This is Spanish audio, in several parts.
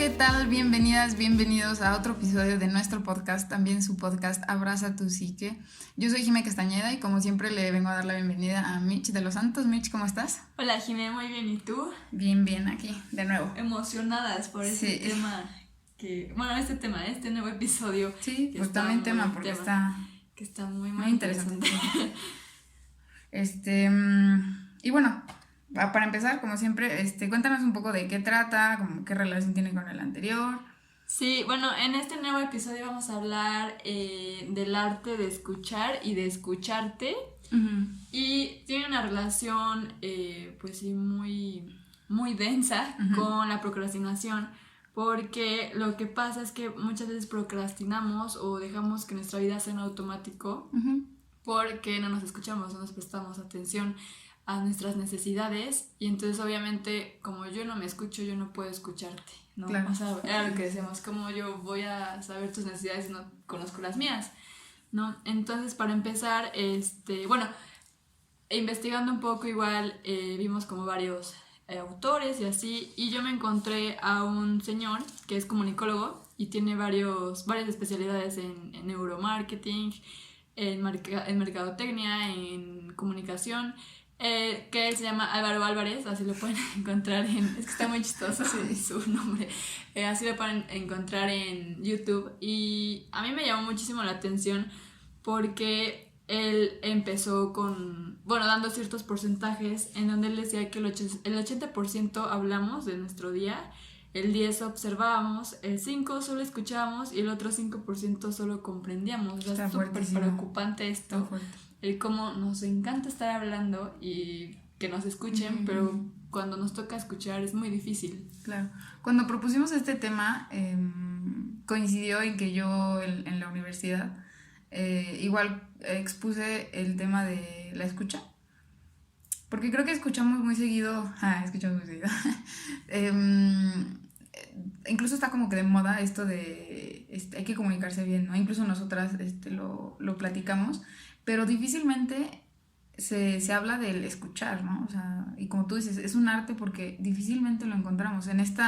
¿qué tal? Bienvenidas, bienvenidos a otro episodio de nuestro podcast, también su podcast Abraza tu Psique. Yo soy Jimé Castañeda y como siempre le vengo a dar la bienvenida a Mitch de los Santos. Mitch, ¿cómo estás? Hola Jimé, muy bien, ¿y tú? Bien, aquí, de nuevo. Emocionadas por este tema este nuevo episodio. Sí, pues también tema, porque está muy interesante. Y bueno, para empezar, como siempre, cuéntanos un poco de qué trata, como qué relación tiene con el anterior. Sí, bueno, en este nuevo episodio vamos a hablar del arte de escuchar y de escucharte. Uh-huh. Y tiene una relación, pues sí, muy, muy densa uh-huh. con la procrastinación. Porque lo que pasa es que muchas veces procrastinamos o dejamos que nuestra vida sea en automático uh-huh. porque no nos escuchamos, no nos prestamos atención a nuestras necesidades. Y entonces obviamente como yo no me escucho, yo no puedo escucharte, ¿no? Claro. O sea, era lo que decíamos, como yo voy a saber tus necesidades si no conozco las mías, ¿no? Entonces para empezar, investigando un poco igual vimos como varios autores y así, y yo me encontré a un señor que es comunicólogo y tiene varias especialidades en neuromarketing, en mercadotecnia, en comunicación, que él se llama Álvaro Álvarez, así lo pueden encontrar es que está muy chistoso su nombre, así lo pueden encontrar en YouTube, y a mí me llamó muchísimo la atención porque él empezó dando ciertos porcentajes en donde él decía que el 80% hablamos de nuestro día, el 10% observábamos, el 5% solo escuchábamos y el otro 5% solo comprendíamos. O sea, es súper preocupante esto, el cómo nos encanta estar hablando y que nos escuchen, pero cuando nos toca escuchar es muy difícil. Claro, cuando propusimos este tema coincidió en que yo en la universidad igual expuse el tema de la escucha, porque creo que escuchamos muy seguido, incluso está como que de moda esto de hay que comunicarse bien, ¿no? Incluso nosotras lo platicamos, pero difícilmente se habla del escuchar, ¿no? O sea, y como tú dices, es un arte porque difícilmente lo encontramos en este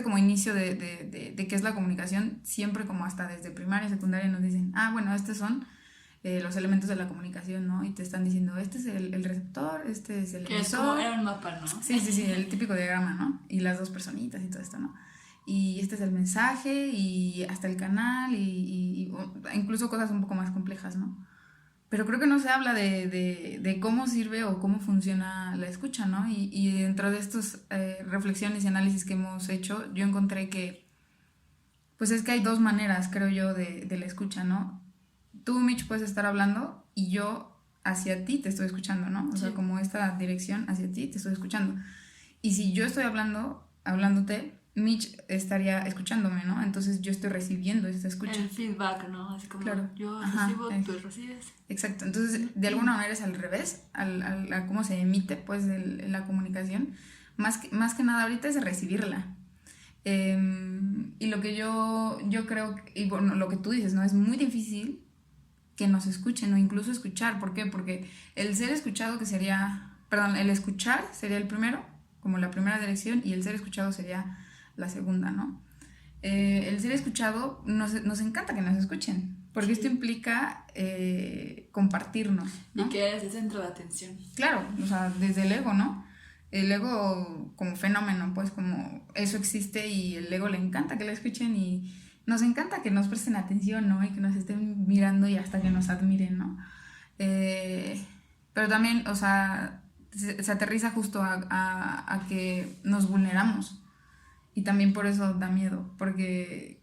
como inicio de qué es la comunicación. Siempre como hasta desde primaria, secundaria nos dicen, bueno, estos son los elementos de la comunicación, ¿no? Y te están diciendo, este es el receptor, este es el emisor. Era un mapa, ¿no? Sí, el típico diagrama, ¿no? Y las dos personitas y todo esto, ¿no? Y este es el mensaje y hasta el canal y incluso cosas un poco más complejas, ¿no? Pero creo que no se habla de cómo sirve o cómo funciona la escucha, ¿no? Y dentro de estas reflexiones y análisis que hemos hecho, yo encontré que, pues es que hay dos maneras, creo yo, de la escucha, ¿no? Tú, Mitch, puedes estar hablando y yo hacia ti te estoy escuchando, ¿no? O sea, como esta dirección hacia ti te estoy escuchando. Y si yo estoy hablándote, Mitch estaría escuchándome, ¿no? Entonces yo estoy recibiendo esta escucha. El feedback, ¿no? Así como claro. Yo recibo, tú recibes. Exacto. Entonces, de alguna manera es al revés, a cómo se emite, pues, la comunicación. Más que nada ahorita es recibirla. Y lo que yo creo, y bueno, lo que tú dices, ¿no? Es muy difícil que nos escuchen o incluso escuchar. ¿Por qué? Porque el ser escuchado el escuchar sería el primero, como la primera dirección, y el ser escuchado sería la segunda, ¿no? El ser escuchado, nos encanta que nos escuchen, porque esto implica compartirnos, ¿no? Y que eres el centro de atención. Claro, o sea, desde el ego, ¿no? El ego como fenómeno, pues como eso existe y el ego le encanta que lo escuchen y nos encanta que nos presten atención, ¿no? Y que nos estén mirando y hasta que nos admiren, ¿no? Pero también, o sea, se aterriza justo a que nos vulneramos. Y también por eso da miedo, porque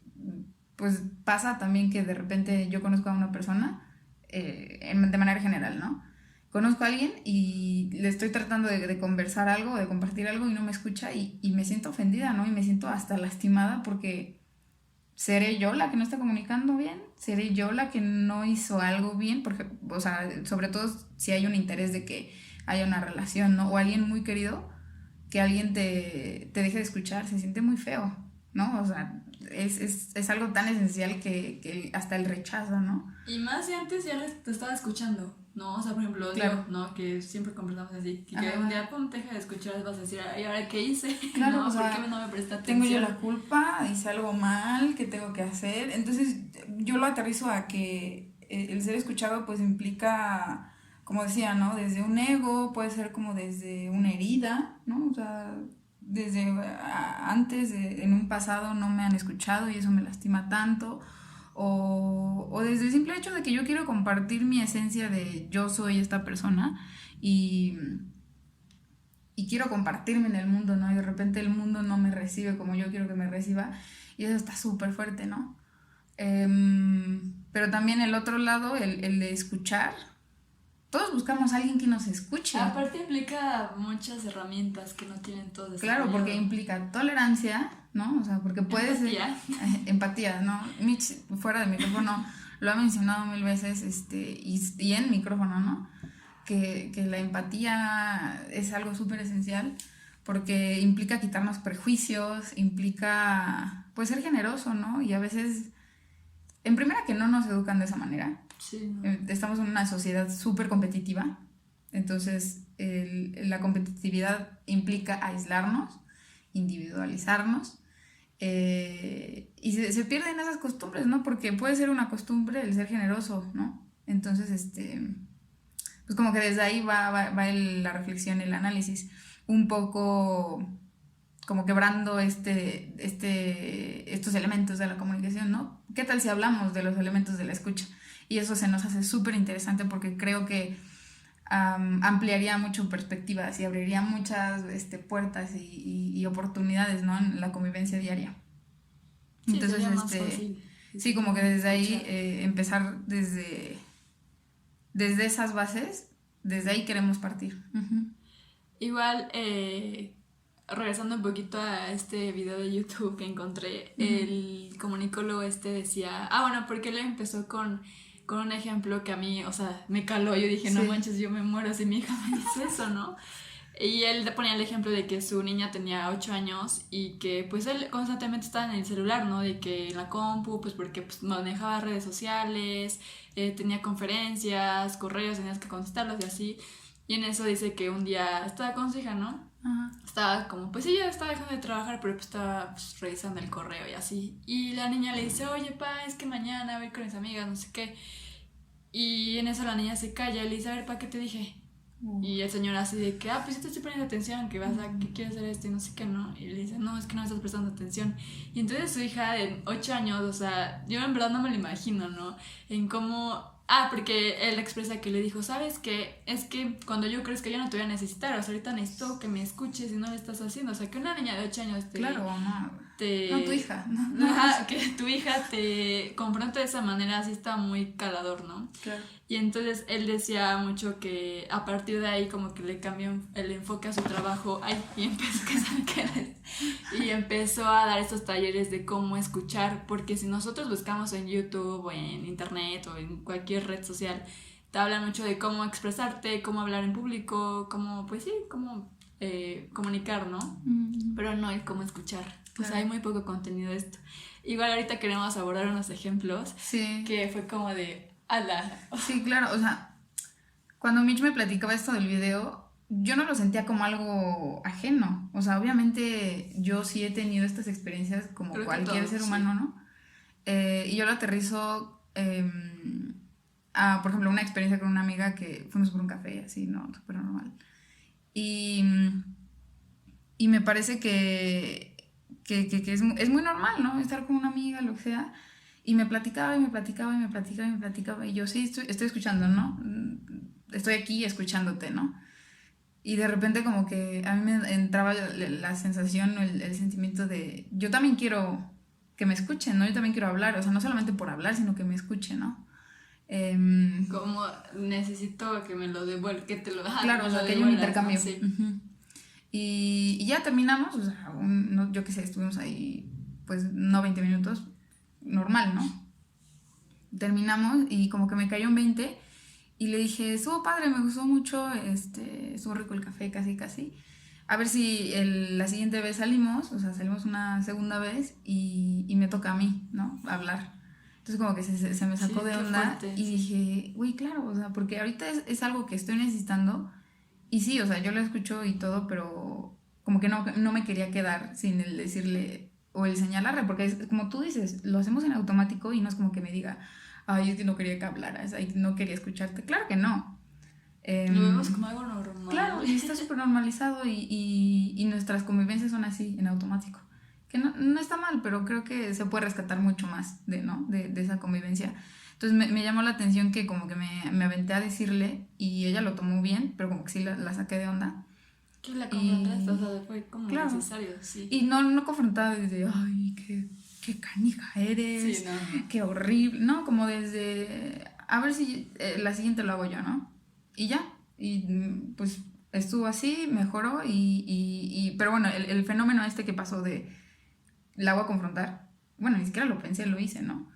pues pasa también que de repente yo conozco a una persona de manera general, ¿no? Conozco a alguien y le estoy tratando de conversar algo, de compartir algo y no me escucha y me siento ofendida, ¿no? Y me siento hasta lastimada porque ¿seré yo la que no está comunicando bien? ¿Seré yo la que no hizo algo bien? Porque, o sea, sobre todo si hay un interés de que haya una relación, ¿no? O alguien muy querido, que alguien te deje de escuchar, se siente muy feo, ¿no? O sea, es algo tan esencial que hasta el rechazo, ¿no? Y más si antes ya te estaba escuchando. ¿no? O sea, por ejemplo, Claro. yo, ¿no? Que siempre conversamos así, que Ajá. un día, pum, deja de escuchar, vas a decir, ¿y ahora qué hice? Claro, ¿No? o sea, ¿Por qué no me presta tengo yo atención? la culpa, hice algo mal, ¿qué tengo que hacer? Entonces yo lo aterrizo a que el ser escuchado pues implica, como decía, ¿no? Desde un ego, puede ser como desde una herida, ¿no? O sea, desde antes, en un pasado no me han escuchado y eso me lastima tanto. O desde el simple hecho de que yo quiero compartir mi esencia de yo soy esta persona y y quiero compartirme en el mundo, ¿no? Y de repente el mundo no me recibe como yo quiero que me reciba y eso está súper fuerte, ¿no? Pero también el otro lado, el de escuchar, todos buscamos a alguien que nos escuche. Aparte implica muchas herramientas que no tienen todos Claro, desarrollado. porque implica tolerancia, ¿no? O sea, porque puedes... Empatía. Empatía, ¿no? Mitch, fuera de micrófono, lo ha mencionado 1000 veces, y en micrófono, ¿no? Que la empatía es algo súper esencial porque implica quitarnos prejuicios, implica pues ser generoso, ¿no? Y a veces, en primera que no nos educan de esa manera. Sí, no. Estamos en una sociedad súper competitiva, entonces la competitividad implica aislarnos, individualizarnos, y se pierden esas costumbres, ¿no? Porque puede ser una costumbre el ser generoso, ¿no? Entonces, pues como que desde ahí va la reflexión, el análisis, un poco como quebrando estos elementos de la comunicación, ¿no? ¿Qué tal si hablamos de los elementos de la escucha? Y eso se nos hace súper interesante porque creo que ampliaría mucho perspectivas y abriría muchas puertas y oportunidades, ¿no? En la convivencia diaria. Sí, Entonces, sería más fácil. sí, como que desde ahí empezar desde esas bases, desde ahí queremos partir. Uh-huh. Igual, regresando un poquito a este video de YouTube que encontré, Uh-huh. el comunicólogo decía, bueno, porque él empezó con un ejemplo que a mí, o sea, me caló, yo dije, no manches, yo me muero si mi hija me dice eso, ¿no? Y él ponía el ejemplo de que su niña tenía 8 años y que pues él constantemente estaba en el celular, ¿no? De que en la compu, pues porque pues, manejaba redes sociales, tenía conferencias, correos, tenías que contestarlos y así. Y en eso dice que un día estaba con su hija, ¿no? Uh-huh. Estaba como, pues ella estaba dejando de trabajar, pero pues estaba pues, revisando el correo y así. Y la niña le dice, oye, pa, es que mañana voy con mis amigas, no sé qué. Y en eso la niña se calla y le dice, a ver, pa, ¿qué te dije? Y el señor así de que, pues yo te estoy poniendo atención, que vas a, que quieres hacer esto y no sé qué, ¿no? Y le dice, no, es que no me estás prestando atención. Y entonces su hija de 8 años, o sea, yo en verdad no me lo imagino, ¿no? En cómo... porque él expresa que le dijo, ¿sabes qué? Es que cuando yo crezca yo no te voy a necesitar, o sea, ahorita necesito que me escuches y no lo estás haciendo. O sea, que una niña de 8 años Claro, no, tu hija. Que tu hija te confronta de esa manera, así está muy calador, ¿no? Claro. Y entonces él decía mucho que a partir de ahí como que le cambió el enfoque a su trabajo y empezó a dar estos talleres de cómo escuchar, porque si nosotros buscamos en YouTube o en internet o en cualquier red social, te hablan mucho de cómo expresarte, cómo hablar en público, cómo, pues sí, cómo comunicar, ¿no? Mm-hmm. Pero no el cómo escuchar. Claro. O sea, hay muy poco contenido de esto. Igual ahorita queremos abordar unos ejemplos que fue como de... Sí, claro, o sea, cuando Mitch me platicaba esto del video, yo no lo sentía como algo ajeno. O sea, obviamente yo sí he tenido estas experiencias como cualquier ser humano, ¿no? Y yo lo aterrizo a, por ejemplo, una experiencia con una amiga que fuimos por un café, así, ¿no? Súper normal. Y me parece que es muy normal, ¿no? Estar con una amiga, lo que sea. Y me platicaba y yo sí estoy escuchando, ¿no? Estoy aquí escuchándote, ¿no? Y de repente como que a mí me entraba la sensación, el sentimiento de yo también quiero que me escuchen, ¿no? Yo también quiero hablar, o sea, no solamente por hablar, sino que me escuchen, ¿no? Como necesito que me lo devuelva, que te lo dejas. Claro, o sea, que hay un intercambio. ¿No? Sí. Uh-huh. Y ya terminamos, o sea, yo qué sé, estuvimos ahí pues no 20 minutos, normal, ¿no? Terminamos y como que me cayó un 20 y le dije, estuvo padre, me gustó mucho, estuvo rico el café, casi. A ver si la siguiente vez salimos, o sea, salimos una segunda vez y me toca a mí, ¿no? Hablar. Entonces como que se me sacó Sí, de qué onda fuerte, y sí. dije, güey, claro, o sea, porque ahorita es algo que estoy necesitando y sí, o sea, yo lo escucho y todo, pero como que no me quería quedar sin el decirle o el señalarle, porque es como tú dices, lo hacemos en automático y no es como que me diga, ay, es que no quería que hablaras, ay, no quería escucharte. Claro que no. Lo vemos Em, como algo normal. claro, y está súper normalizado y nuestras convivencias son así, en automático. Que no está mal, pero creo que se puede rescatar mucho más ¿no? de esa convivencia. Entonces me llamó la atención que como que me aventé a decirle y ella lo tomó bien, pero como que sí la saqué de onda. Que la confrontaste, o Y sea, fue como claro, necesario, sí. y no confrontada desde, ay, qué canija Sí, eres, no, no. qué horrible, no, como desde, a ver si la siguiente lo hago yo, ¿no? Y ya, y pues estuvo así, mejoró pero bueno, el fenómeno este que pasó de la hago a confrontar, bueno, ni siquiera lo pensé, lo hice, ¿no?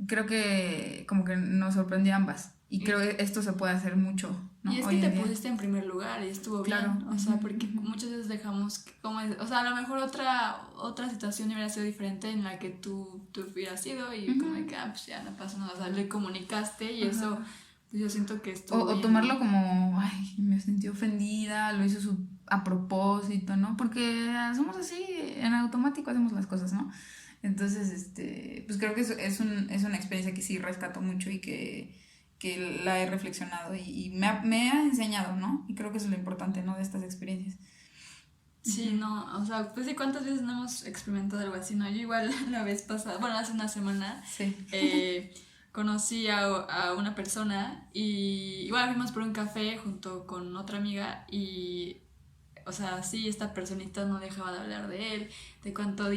Creo que como que nos sorprendió a ambas y creo que esto se puede hacer mucho, Y ¿no? es que Hoy te en día. pusiste en primer lugar y estuvo Claro. bien, o sea, porque muchas veces dejamos, o sea, a lo mejor otra situación hubiera sido diferente en la que tú hubieras sido y como de que, pues ya no pasa nada, o sea, le comunicaste y eso, pues yo siento que estuvo O bien, tomarlo ¿no? como, ay, me sentí ofendida, lo hizo a propósito, ¿no? Porque somos así, en automático hacemos las cosas, ¿no? Entonces, pues creo que es una experiencia que sí rescato mucho y que la he reflexionado y me ha enseñado, ¿no? Y creo que eso es lo importante, ¿no? De estas experiencias. Sí, no, o sea, pues sí, ¿cuántas veces no hemos experimentado algo así, no? Yo igual la vez pasada, bueno, hace una semana, Sí. conocí a una persona y igual fuimos por un café junto con otra amiga y, o sea, sí, esta personita no dejaba de hablar de él, de cuánto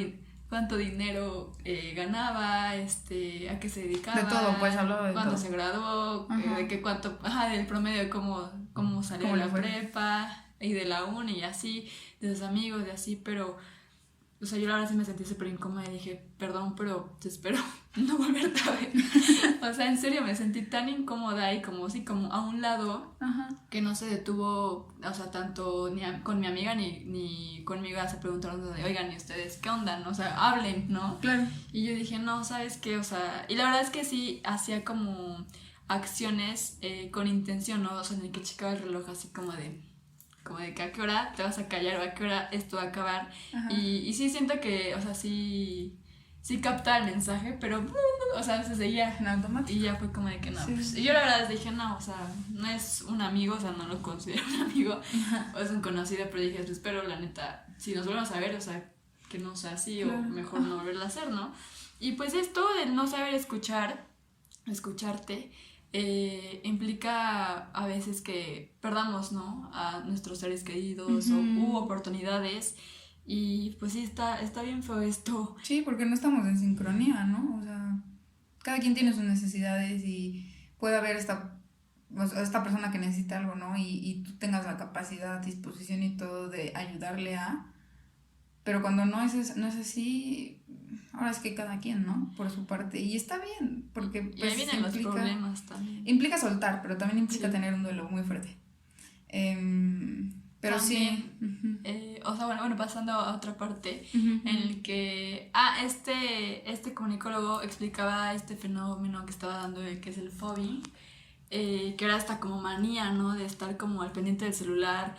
dinero ganaba, a qué se De todo, pues dedicaba, hablaba de cuándo todo. se graduó, Ajá. de qué cuánto, del promedio de cómo salió ¿Cómo de le la fue? prepa y de la uni y así, de sus amigos y así, pero, o sea, yo la verdad sí me sentí súper incómoda y dije, perdón, pero te espero no volverte a ver. O sea, en serio me sentí tan incómoda y como así, como a un lado, Ajá. que no se detuvo, o sea, tanto con mi amiga ni conmigo, se preguntaron de, oigan, ¿y ustedes qué onda? ¿No? O sea, hablen, ¿no? Claro. Y yo dije, no, ¿sabes qué? O sea, y la verdad es que sí hacía como acciones con intención, ¿no? O sea, en el que checaba el reloj así como de que a qué hora te vas a callar o a qué hora esto va a acabar. Ajá. Y sí siento que, o sea, sí captaba el mensaje, pero, o sea, se seguía. En automático. Y ya fue como de que no, Sí. pues. Y yo la verdad dije, no, o sea, no es un amigo, o sea, no lo considero un amigo, o es un conocido, pero dije, pues, espero, la neta, si nos volvemos a ver, o sea, que no sea así, Claro. o mejor no volverlo a hacer, ¿no? Y pues esto de no saber escucharte, implica a veces que perdamos, ¿no? A nuestros seres queridos u oportunidades. Y pues sí, está bien feo esto. Sí, porque no estamos en sincronía, ¿no? O sea, cada quien tiene sus necesidades y puede haber esta persona que necesita algo, ¿no? Y tú tengas la capacidad, disposición y todo de ayudarle pero cuando no es así, ahora es que cada quien, ¿no? Por su parte. Y está bien, porque Y ahí pues vienen los problemas también. implica soltar, pero también implica Sí. tener un duelo muy fuerte. Pero También, sí. o sea, bueno, pasando a otra parte, Ujú. en el que, este comunicólogo explicaba este fenómeno que estaba dando, que es el phobing, que era esta como manía, ¿no? De estar como al pendiente del celular,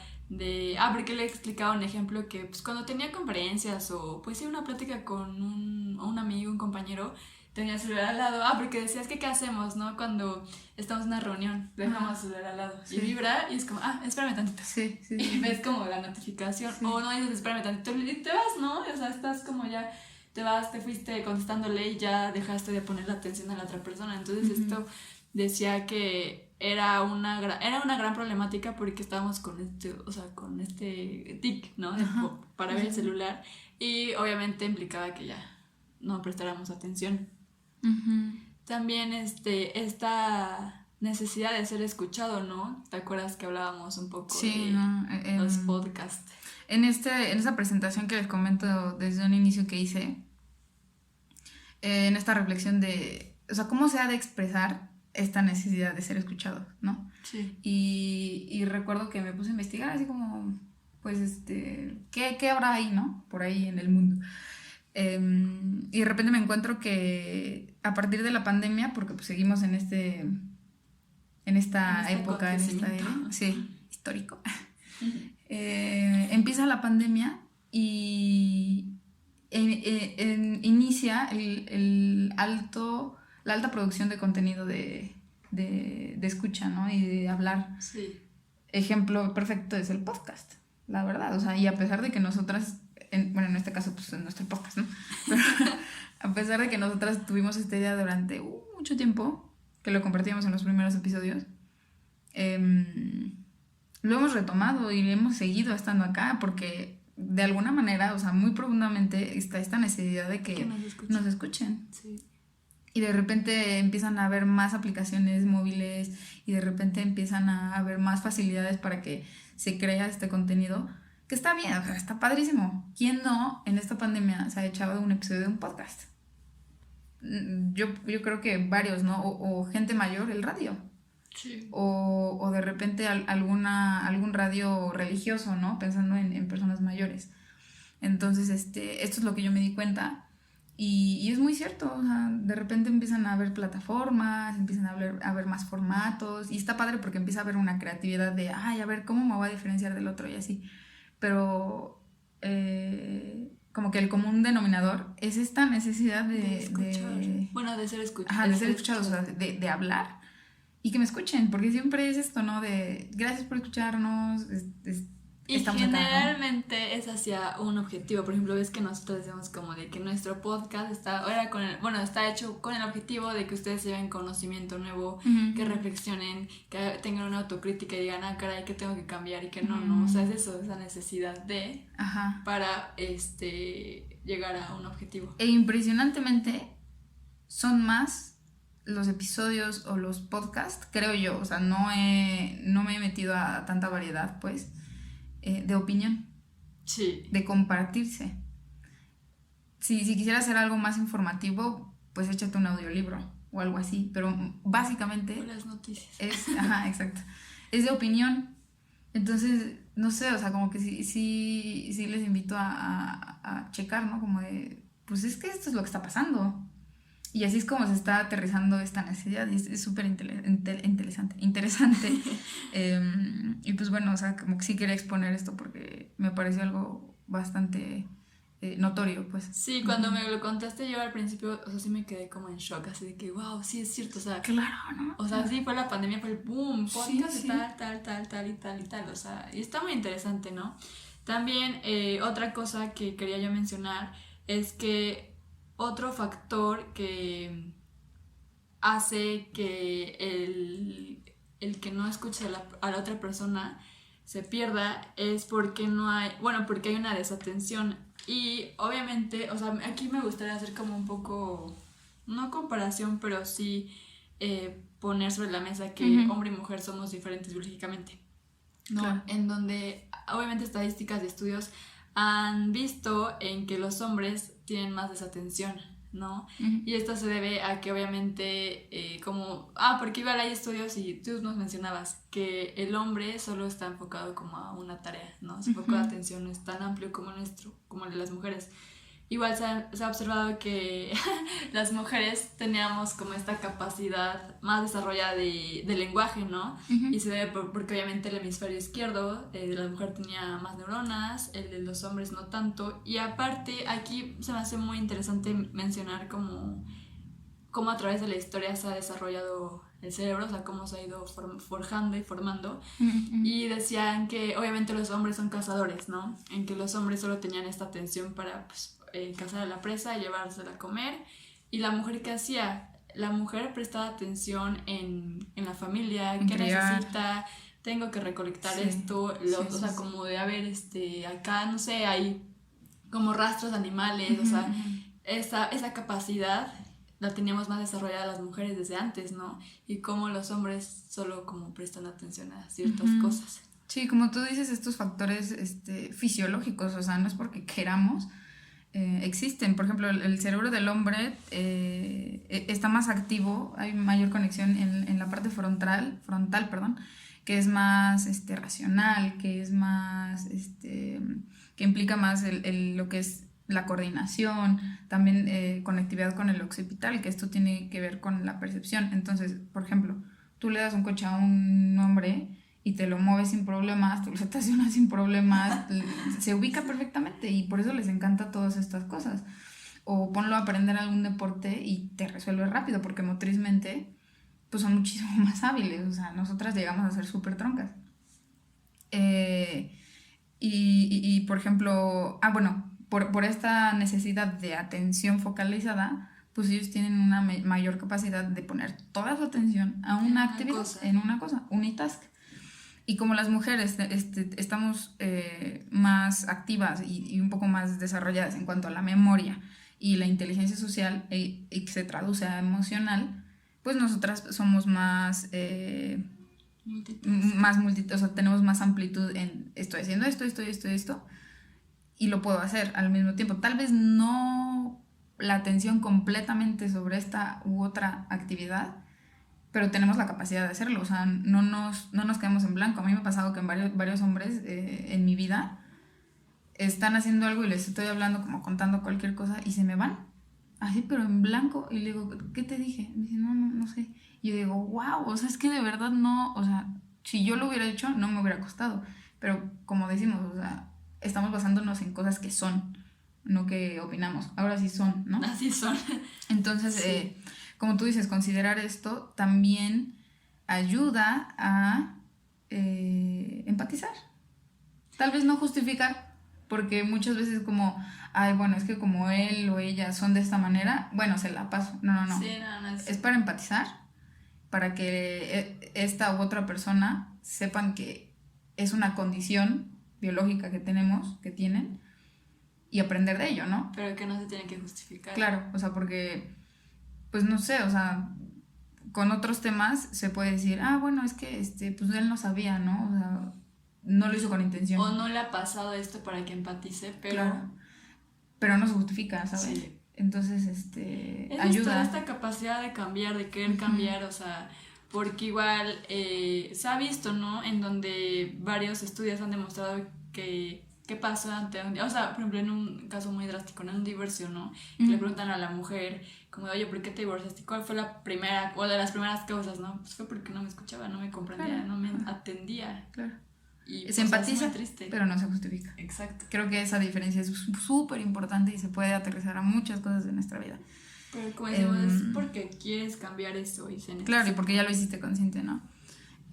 porque le explicaba un ejemplo que, pues, cuando tenía conferencias o, pues, sí, una plática con un amigo, un compañero, tenía el celular al lado, porque decías que qué hacemos, ¿no? Cuando estamos en una reunión, dejamos el celular al lado, Sí. y vibra, y es como, espérame tantito. Sí. Y ves como la notificación, Sí. o no dices, espérame tantito, y te vas, ¿no? O sea, estás como ya, te fuiste contestándole y ya dejaste de poner la atención a la otra persona. Entonces esto decía que era una gran problemática porque estábamos con este tic, ¿no? Para ver el celular, y obviamente implicaba que ya no prestáramos atención. También esta necesidad de ser escuchado, ¿no? ¿Te acuerdas que hablábamos un poco de los podcasts? En esta presentación que les comento desde un inicio que hice, en esta reflexión de, o sea, cómo se ha de expresar esta necesidad de ser escuchado, ¿no? Sí. Y recuerdo que me puse a investigar así como, pues, ¿qué habrá ahí, no? Por ahí en el mundo. Y de repente me encuentro que a partir de la pandemia, porque pues seguimos en esta época, en esta era, sí, histórico, empieza la pandemia y inicia la alta producción de contenido de escucha, ¿no? Y de hablar. Sí. Ejemplo perfecto es el podcast, la verdad. O sea, y a pesar de que nosotras, bueno, en este caso, pues en nuestro podcast, ¿no? Pero a pesar de que nosotras tuvimos esta idea durante mucho tiempo, que lo compartíamos en los primeros episodios, lo hemos retomado y hemos seguido estando acá porque de alguna manera, o sea, muy profundamente está esta necesidad de que nos escuchen. Sí. Y de repente empiezan a haber más aplicaciones móviles y de repente empiezan a haber más facilidades para que se crea este contenido, que está bien, o sea, está padrísimo. ¿Quién no en esta pandemia se ha echado un episodio de un podcast? Yo creo que varios, ¿no? O gente mayor, el radio. Sí. O de repente algún radio religioso, ¿no? Pensando en personas mayores. Entonces, esto es lo que yo me di cuenta. Y es muy cierto, o sea, de repente empiezan a haber plataformas, empiezan a haber más formatos, y está padre porque empieza a haber una creatividad de, a ver, ¿cómo me voy a diferenciar del otro? Y así. Pero como que el común denominador es esta necesidad de escuchar. Bueno, de ser escuchado. Ajá, de ser escuchados, o sea, de hablar y que me escuchen, porque siempre es esto, ¿no? De gracias por escucharnos, y generalmente acá, ¿no? Es hacia un objetivo. Por ejemplo, ves que nosotros decimos como de que nuestro podcast está hecho con el objetivo de que ustedes lleven conocimiento nuevo, que reflexionen, que tengan una autocrítica y digan, caray, que tengo que cambiar y que no, o sea, es eso, esa necesidad de para llegar a un objetivo. E impresionantemente son más los episodios o los podcasts, creo yo, o sea, no me he metido a tanta variedad, pues, de opinión, sí, de compartirse. Si quisiera hacer algo más informativo, pues échate un audiolibro o algo así, pero básicamente o las noticias exacto, es de opinión. Entonces, no sé, o sea, como que sí les invito a checar, ¿no? Como de, pues es que esto es lo que está pasando. Y así es como se está aterrizando esta necesidad y es súper interesante. Y pues bueno, o sea, como que sí quería exponer esto porque me pareció algo bastante notorio, pues. Sí, cuando me lo contaste yo al principio, o sea, sí me quedé como en shock, así de que, wow, sí es cierto, o sea. Claro, ¿no? O sea, sí fue la pandemia, fue el boom, podcast sí. tal, o sea, y está muy interesante, ¿no? También otra cosa que quería yo mencionar es que otro factor que hace que el que no escuche a la otra persona se pierda es porque porque hay una desatención. Y obviamente, o sea, aquí me gustaría hacer como un poco, no comparación, pero sí poner sobre la mesa que hombre y mujer somos diferentes biológicamente, ¿no? Claro. En donde obviamente estadísticas de estudios han visto en que los hombres tienen más desatención, ¿no? Y esto se debe a que obviamente porque igual hay estudios y tú nos mencionabas que el hombre solo está enfocado como a una tarea, ¿no? Su foco de atención no es tan amplio como el de las mujeres. Igual se ha observado que las mujeres teníamos como esta capacidad más desarrollada de lenguaje, ¿no? Y se debe porque obviamente el hemisferio izquierdo de la mujer tenía más neuronas, el de los hombres no tanto. Y aparte aquí se me hace muy interesante mencionar cómo a través de la historia se ha desarrollado el cerebro, o sea, cómo se ha ido forjando y formando. Y decían que obviamente los hombres son cazadores, ¿no? En que los hombres solo tenían esta atención para cazar a la presa y llevársela a comer. Y la mujer, ¿qué hacía? La mujer prestaba atención en la familia, qué necesita, tengo que recolectar esto, o sea, como de haber, acá, no sé, hay como rastros de animales, o sea, esa capacidad la teníamos más desarrollada las mujeres desde antes, ¿no? Y como los hombres solo como prestan atención a ciertas cosas. Sí, como tú dices, estos factores fisiológicos, o sea, no es porque queramos, existen. Por ejemplo, el cerebro del hombre está más activo, hay mayor conexión en la parte frontal, que es más racional, que es más que implica más lo que es la coordinación, también conectividad con el occipital, que esto tiene que ver con la percepción. Entonces, por ejemplo, tú le das un coche a un hombre y te lo mueves sin problemas, te lo estacionas sin problemas, se ubica perfectamente y por eso les encanta todas estas cosas. O ponlo a aprender algún deporte y te resuelve rápido, porque motrizmente pues son muchísimo más hábiles. O sea, nosotras llegamos a ser súper troncas. Y por ejemplo, bueno, por esta necesidad de atención focalizada, pues ellos tienen una mayor capacidad de poner toda su atención a una actividad, en una cosa, unitask. Y como las mujeres estamos más activas y un poco más desarrolladas en cuanto a la memoria y la inteligencia social y que se traduce a emocional, pues nosotras somos más o sea, tenemos más amplitud en estoy haciendo esto y lo puedo hacer al mismo tiempo. Tal vez no la atención completamente sobre esta u otra actividad, pero tenemos la capacidad de hacerlo. O sea, no nos quedamos en blanco. A mí me ha pasado que en varios hombres en mi vida están haciendo algo y les estoy hablando, como contando cualquier cosa, y se me van así, pero en blanco, y le digo, ¿qué te dije? Me dice, no sé. Y yo digo, wow, o sea, es que de verdad no, o sea, si yo lo hubiera hecho, no me hubiera costado. Pero como decimos, o sea, estamos basándonos en cosas que son, no que opinamos. Ahora sí son, ¿no? Así son. Entonces, sí. Como tú dices, considerar esto también ayuda a empatizar. Tal vez no justificar, porque muchas veces como, ay, bueno, es que como él o ella son de esta manera, bueno, se la paso. No. Sí, no. Es para empatizar, para que esta u otra persona sepan que es una condición biológica que tenemos, que tienen, y aprender de ello, ¿no? Pero que no se tiene que justificar. Claro, o sea, porque, pues no sé, o sea, con otros temas se puede decir, bueno, es que pues él no sabía, ¿no? O sea, no lo hizo con intención. O no le ha pasado esto para que empatice, pero... Claro. Pero no se justifica, ¿sabes? Sí. Entonces, ayuda. Esta capacidad de cambiar, de querer cambiar, o sea, porque igual se ha visto, ¿no? En donde varios estudios han demostrado que qué pasa ante un... O sea, por ejemplo, en un caso muy drástico, en un divorcio, ¿no? Que le preguntan a la mujer, como de, oye, ¿por qué te divorciaste? ¿Cuál fue la primera, o de las primeras causas, no? Pues fue porque no me escuchaba, no me comprendía, no me atendía. Claro. Y, se empatiza, pero no se justifica. Exacto. Creo que esa diferencia es súper importante y se puede aterrizar a muchas cosas de nuestra vida. Pero como decimos, es porque quieres cambiar eso y se necesita. Claro, y porque ya lo hiciste consciente, ¿no?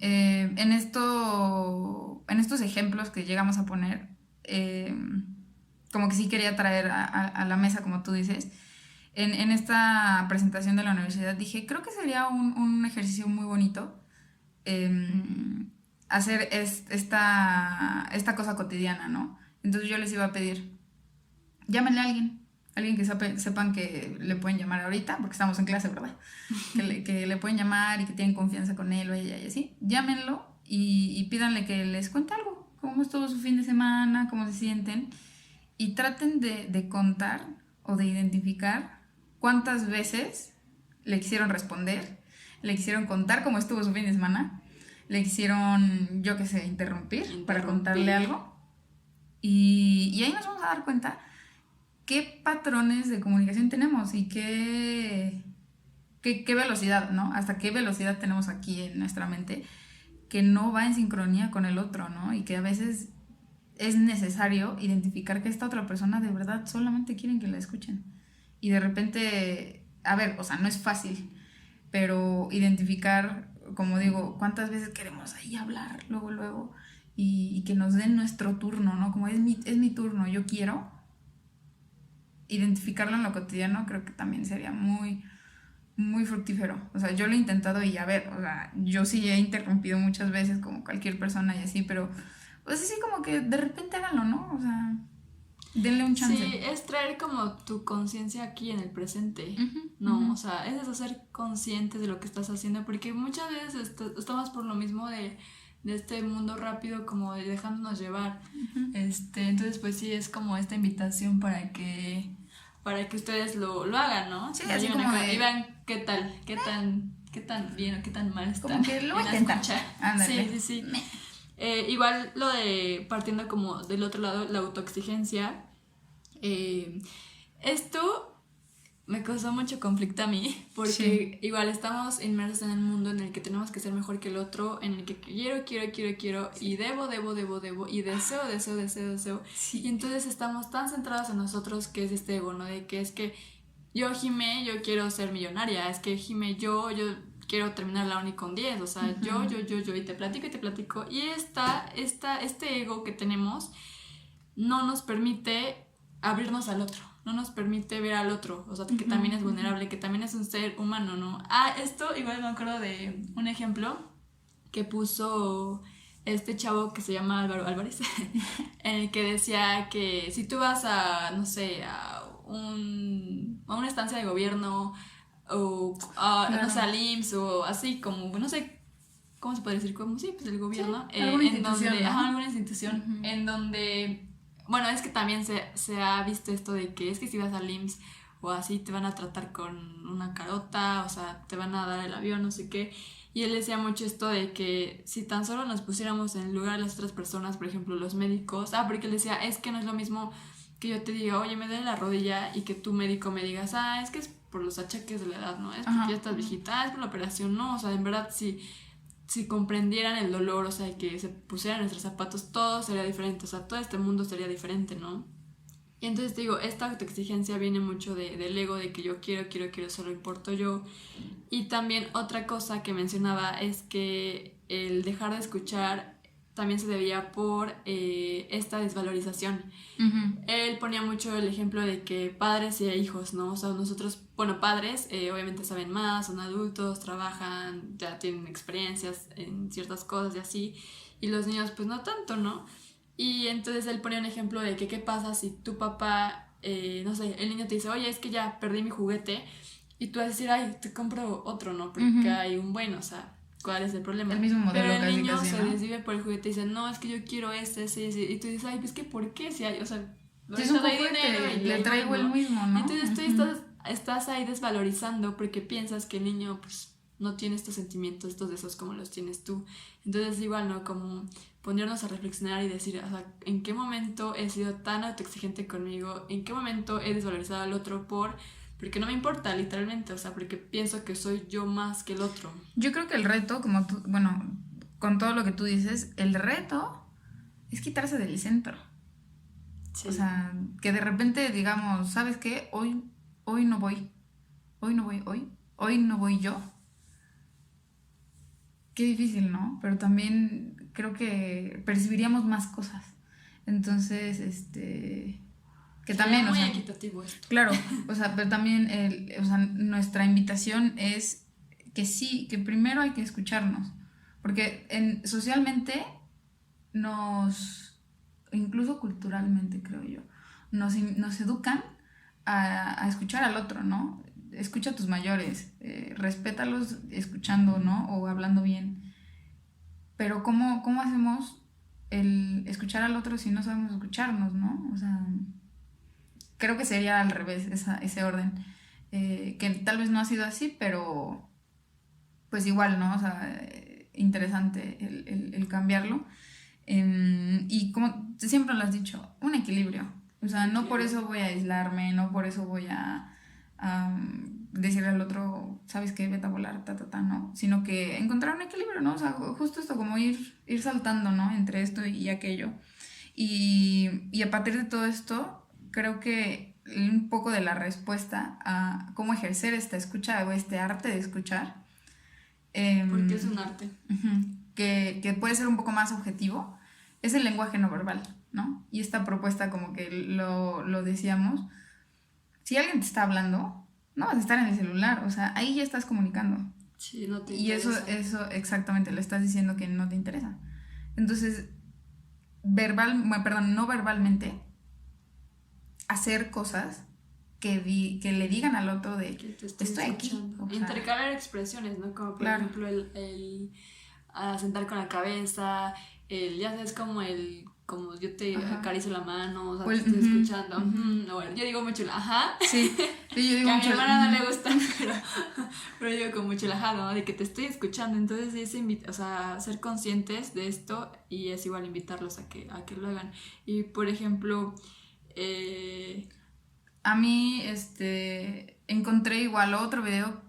En estos ejemplos que llegamos a poner, como que sí quería traer a la mesa, como tú dices. En esta presentación de la universidad dije, creo que sería un ejercicio muy bonito hacer esta cosa cotidiana, ¿no? Entonces yo les iba a pedir, llámenle a alguien que sepan que le pueden llamar ahorita, porque estamos en clase, ¿verdad? que le pueden llamar y que tienen confianza con él o ella y así. Llámenlo y pídanle que les cuente algo, cómo estuvo su fin de semana, cómo se sienten, y traten de contar o de identificar cuántas veces le quisieron responder, le quisieron contar cómo estuvo su fin de semana, le quisieron, yo qué sé, interrumpir para contarle algo. Y ahí nos vamos a dar cuenta qué patrones de comunicación tenemos y qué velocidad, ¿no? Hasta qué velocidad tenemos aquí en nuestra mente que no va en sincronía con el otro, ¿no? Y que a veces es necesario identificar que esta otra persona de verdad solamente quieren que la escuchen. Y de repente, a ver, o sea, no es fácil, pero identificar, como digo, cuántas veces queremos ahí hablar luego y que nos den nuestro turno, ¿no? Como es mi turno, yo quiero. Identificarlo en lo cotidiano creo que también sería muy, muy fructífero. O sea, yo lo he intentado y a ver, o sea, yo sí he interrumpido muchas veces como cualquier persona y así, pero pues así como que de repente háganlo, ¿no? O sea, denle un chance. Sí, es traer como tu conciencia aquí en el presente, ¿no? O sea, es eso, ser conscientes de lo que estás haciendo, porque muchas veces estamos por lo mismo de este mundo rápido, como de dejándonos llevar. Entonces, pues sí, es como esta invitación para que ustedes lo hagan, ¿no? Sí, así como y vean qué tan bien o qué tan mal están. Como que lo voy a intentar. Sí. Igual lo de partiendo como del otro lado, la autoexigencia, Esto me causó mucho conflicto a mí, porque igual estamos inmersos en el mundo en el que tenemos que ser mejor que el otro, en el que quiero, y debo, y deseo. Sí. Y entonces estamos tan centrados en nosotros que es este ego, ¿no? De que es que yo, Jime, yo quiero ser millonaria, es que Jime, yo quiero terminar la uni con 10, o sea, yo, y te platico, y este ego que tenemos no nos permite abrirnos al otro, no nos permite ver al otro, o sea, que también es vulnerable, que también es un ser humano, ¿no? Esto igual me acuerdo de un ejemplo que puso este chavo que se llama Álvaro Álvarez, en el que decía que si tú vas a, no sé, a una estancia de gobierno o Claro. no sé, al IMSS o así como, no sé, ¿cómo se puede decir? Como, sí, pues el gobierno. Sí, alguna institución, donde, ¿no? alguna institución en donde, bueno, es que también se ha visto esto de que es que si vas al IMSS o así te van a tratar con una carota, o sea, te van a dar el avión, no sé qué. Y él decía mucho esto de que si tan solo nos pusiéramos en el lugar de las otras personas, por ejemplo, los médicos, porque él decía, es que no es lo mismo que yo te diga, oye, me duele la rodilla, y que tu médico me digas, es que es por los achaques de la edad, ¿no? Es porque ya estás viejita, es por la operación, no, o sea, en verdad, si comprendieran el dolor, o sea, y que se pusieran nuestros zapatos, todo sería diferente, o sea, todo este mundo sería diferente, ¿no? Y entonces te digo, esta autoexigencia viene mucho del ego, de que yo quiero, solo importo yo. Y también otra cosa que mencionaba es que el dejar de escuchar también se debía por esta desvalorización. Él ponía mucho el ejemplo de que padres y hijos, ¿no? O sea, nosotros, bueno, padres obviamente saben más, son adultos, trabajan, ya tienen experiencias en ciertas cosas y así, y los niños pues no tanto, ¿no? Y entonces él ponía un ejemplo de que qué pasa si tu papá, no sé, el niño te dice, oye, es que ya perdí mi juguete, y tú vas a decir, ay, te compro otro, ¿no? Porque hay un bueno, o sea, ¿cuál es el problema? El mismo modelo. Pero el niño casi, se ¿no? desvive por el juguete y dice, no, es que yo quiero ese, y tú dices, ay, pues que ¿por qué? Si hay, o sea, Si es un juguete, le traigo el mismo, ¿no? Entonces tú estás ahí desvalorizando porque piensas que el niño, pues, no tiene estos sentimientos, estos deseos como los tienes tú. Entonces igual, ¿no? Como ponernos a reflexionar y decir, o sea, ¿en qué momento he sido tan autoexigente conmigo? ¿En qué momento he desvalorizado al otro porque no me importa, literalmente, o sea, porque pienso que soy yo más que el otro? Yo creo que el reto, como tú, bueno, con todo lo que tú dices, el reto es quitarse del centro. Sí. O sea, que de repente digamos, ¿sabes qué? Hoy no voy. Hoy no voy yo. Qué difícil, ¿no? Pero también creo que percibiríamos más cosas. Entonces, que también, muy o sea, equitativo esto. Claro, o sea, pero también o sea, nuestra invitación es que sí, que primero hay que escucharnos, porque socialmente incluso culturalmente creo yo, nos educan a escuchar al otro, ¿no? Escucha a tus mayores, respétalos escuchando, ¿no? O hablando bien. Pero ¿cómo hacemos el escuchar al otro si no sabemos escucharnos, ¿no? O sea, creo que sería al revés ese orden. Que tal vez no ha sido así, pero pues igual, ¿no? O sea, interesante el cambiarlo. Y como siempre lo has dicho, un equilibrio. O sea, no por eso voy a aislarme, no por eso voy a decirle al otro, ¿sabes qué? Vete a volar, no. Sino que encontrar un equilibrio, ¿no? O sea, justo esto, como ir saltando, ¿no? Entre esto y aquello. Y a partir de todo esto, creo que un poco de la respuesta a cómo ejercer esta escucha o este arte de escuchar. Porque es un arte. Que puede ser un poco más objetivo, es el lenguaje no verbal, ¿no? Y esta propuesta, como que lo decíamos, si alguien te está hablando, no vas a estar en el celular, o sea, ahí ya estás comunicando. Sí, no te interesa. Y eso exactamente, le estás diciendo que no te interesa. Entonces, no verbalmente, hacer cosas que le digan al otro de que te estoy aquí. O sea, intercalar expresiones, ¿no? Como por ejemplo el sentar con la cabeza, ya sabes, como yo te acaricio la mano, o sea, te estoy escuchando. Bueno, yo digo mucho Sí, yo digo que mucho. A mi hermana no le gusta, pero yo digo con mucho el ¿no? De que te estoy escuchando. Entonces es ser conscientes de esto, y es igual invitarlos a que lo hagan. Y por ejemplo, A mí, encontré igual otro video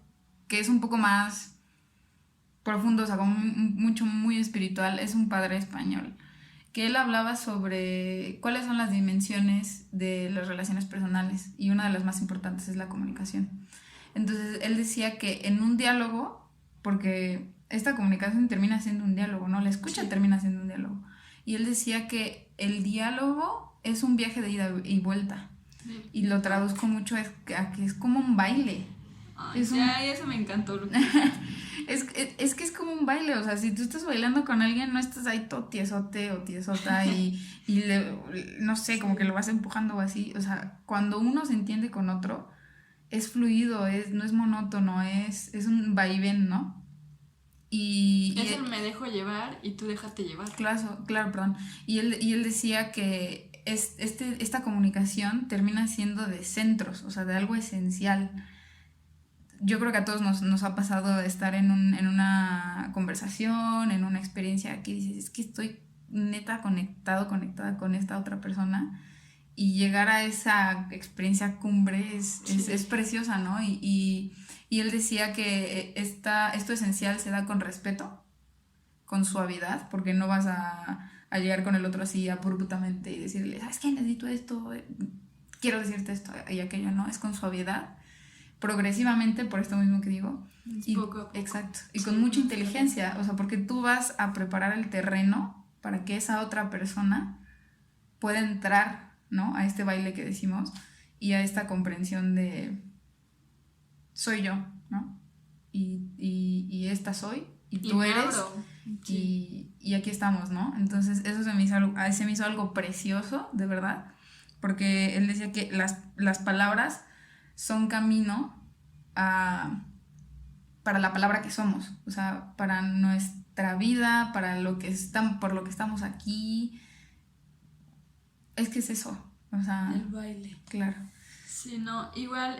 que es un poco más profundo, o sea, como muy espiritual. Es un padre español que él hablaba sobre cuáles son las dimensiones de las relaciones personales, y una de las más importantes es la comunicación. Entonces él decía que en un diálogo, porque esta comunicación termina siendo un diálogo, ¿no? La escucha termina siendo un diálogo. Y él decía que el diálogo es un viaje de ida y vuelta. Y lo traduzco mucho a que es como un baile. Ay, eso me encantó. Es que es como un baile, o sea, si tú estás bailando con alguien, no estás ahí todo tiesote o tiesota y no sé, como que lo vas empujando o así. O sea, cuando uno se entiende con otro, es fluido, no es monótono, es un vaivén, ¿no? Eso me dejo llevar y tú déjate llevar. Claro, perdón. Y él decía que esta comunicación termina siendo de centros, o sea, de algo esencial. Yo creo que a todos nos ha pasado estar en una conversación, en una experiencia que dices, es que estoy neta conectada con esta otra persona, y llegar a esa experiencia cumbre es preciosa, ¿no? Y él decía que esto esencial se da con respeto, con suavidad, porque no vas a llegar con el otro así abruptamente y decirle, ¿sabes qué? Necesito esto, quiero decirte esto y aquello, ¿no? Es con suavidad, progresivamente, por esto mismo que digo. Poco a poco. Exacto. Y con mucha inteligencia, o sea, porque tú vas a preparar el terreno para que esa otra persona pueda entrar, ¿no? A este baile que decimos, y a esta comprensión de soy yo, ¿no? Y esta soy, y tú eres, y aquí estamos, ¿no? Entonces eso se me hizo algo precioso, de verdad, porque él decía que las palabras son camino para la palabra que somos, o sea, para nuestra vida, por lo que estamos aquí. Es que es eso, o sea... El baile. Claro. Sí, no, igual,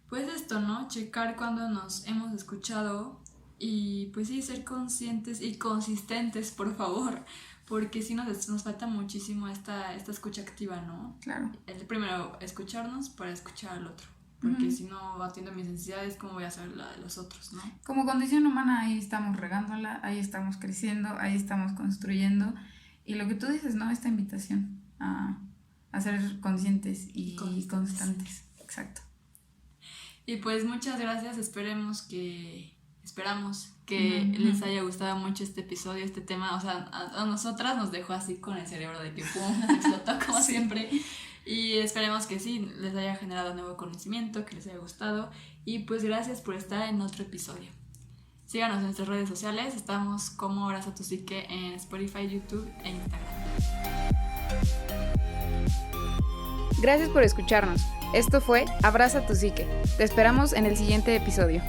pues esto, ¿no? Checar cuando nos hemos escuchado y pues sí, ser conscientes y consistentes, por favor, porque sí nos falta muchísimo esta escucha activa, ¿no? Claro. El primero, escucharnos para escuchar al otro, porque si no atiendo mis necesidades, ¿cómo voy a hacer la de los otros, no? Como condición humana, ahí estamos regándola, ahí estamos creciendo, ahí estamos construyendo, y lo que tú dices, ¿no? Esta invitación a ser conscientes y constantes. Exacto. Y pues muchas gracias, esperamos que les haya gustado mucho este episodio, este tema, o sea, a nosotras nos dejó así con el cerebro de que pum, nos explotó como siempre, y esperemos que sí, les haya generado nuevo conocimiento, que les haya gustado, y pues gracias por estar en otro episodio. Síganos en nuestras redes sociales, estamos como Abraza tu Psique en Spotify, YouTube e Instagram. Gracias por escucharnos. Esto fue Abraza tu Psique. Te esperamos en el siguiente episodio.